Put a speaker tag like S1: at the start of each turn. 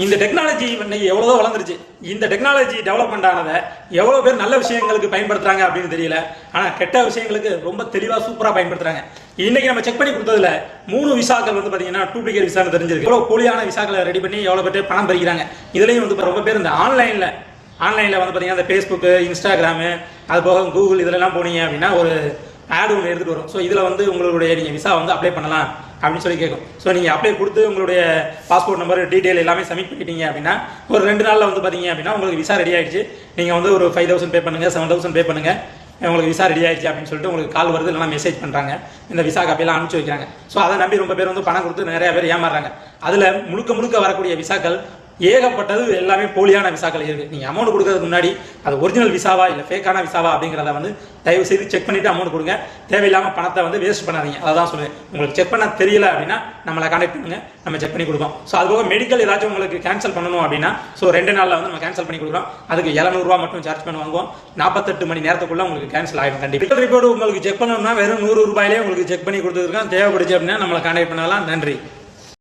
S1: இந்த டெக்னாலஜி இன்னைக்கு எவ்வளவோ வளர்ந்துருச்சு. இந்த டெக்னாலஜி டெவலப்மெண்ட் ஆனதை எவ்வளோ பேர் நல்ல விஷயங்களுக்கு பயன்படுத்துறாங்க அப்படின்னு தெரியல. ஆனால் கெட்ட விஷயங்களுக்கு ரொம்ப தெளிவாக சூப்பராக பயன்படுத்துறாங்க. இன்னைக்கு நம்ம செக் பண்ணி கொடுத்ததுல 3 விசாக்கள் வந்து பார்த்தீங்கன்னா டூப்ளிகேட் விசான்னு தெரிஞ்சிருக்கு. எவ்வளோ போலியான விசாக்களை ரெடி பண்ணி எவ்வளோ பேர் பணம் பறிக்கிறாங்க. இதுலேயும் வந்து ரொம்ப பேர் இந்த ஆன்லைனில் வந்து பார்த்தீங்கன்னா இந்த ஃபேஸ்புக்கு, இன்ஸ்டாகிராமு, அது போக கூகுள் இதெல்லாம் போனீங்க அப்படின்னா ஒரு ஆடு ஒன்று எடுத்துகிட்டு வரும். ஸோ இதில் வந்து உங்களுடைய நீங்கள் விசா வந்து அப்ளை பண்ணலாம் அப்படின்னு சொல்லி கேட்கும். ஸோ நீங்கள் அப்ளை கொடுத்து உங்களுடைய பாஸ்போர்ட் நம்பர் டீட்டெயில் எல்லாமே சப்மிட் பண்ணிட்டீங்க அப்படின்னா ஒரு 2 நாளில் வந்து பார்த்தீங்க அப்படின்னா உங்களுக்கு விசா ரெடி ஆகிடுச்சு. நீங்கள் வந்து ஒரு 5000 பே பண்ணுங்கள், 7000 பே பண்ணுங்கள், உங்களுக்கு விசா ரெடி ஆயிடுச்சு அப்படின்னு சொல்லிட்டு உங்களுக்கு கால் வருது, இல்லைனா மெசேஜ் பண்ணுறாங்க, இந்த விசா காப்பியெல்லாம் அனுப்பிச்சு வைக்கிறாங்க. ஸோ அதை நம்பி ரொம்ப பேர் வந்து பணம் கொடுத்து நிறைய பேர் ஏமாறுறாங்க. அதில் முழுக்க வரக்கூடிய விசாக்கள் ஏகப்பட்டது எல்லாமே போலியான விசாக்கள் இருக்குது. நீங்கள் அமௌண்ட் கொடுக்கறதுக்கு முன்னாடி அது ஒரிஜினல் விசாவா இல்லை ஃபேக்கான விசாவா அப்படிங்கிறத வந்து தயவு செய்து செக் பண்ணிவிட்டு அமௌண்ட் கொடுங்க. தேவையில்லாமல் பணத்தை வந்து வேஸ்ட் பண்ணாதீங்க. அதான் சொல்லுவேன். உங்களுக்கு செக் பண்ண தெரியல அப்படின்னா நம்மளை கான்டாக்ட் பண்ணுங்க, நம்ம செக் பண்ணி கொடுப்போம். ஸோ அதுபோக மெடிக்கல் ஏதாச்சும் உங்களுக்கு கேன்சல் பண்ணணும் அப்படின்னா 2 நாளில் வந்து நம்ம கேன்சல் பண்ணி கொடுக்குறோம். அதுக்கு 700 ரூபா மட்டும் சார்ஜ் பண்ணி வாங்குவோம். 48 மணி நேரத்துக்குள்ள உங்களுக்கு கேன்சல் ஆகிடும். கண்டிப்பாக ரிப்போர்ட் உங்களுக்கு செக் பண்ணணும்னா வெறும் 100 ரூபாயிலே உங்களுக்கு செக் பண்ணி கொடுத்துருக்கோம். தேவைப்படுச்சு அப்படின்னா நம்மளை கான்டாக்ட் பண்ணலாம். நன்றி.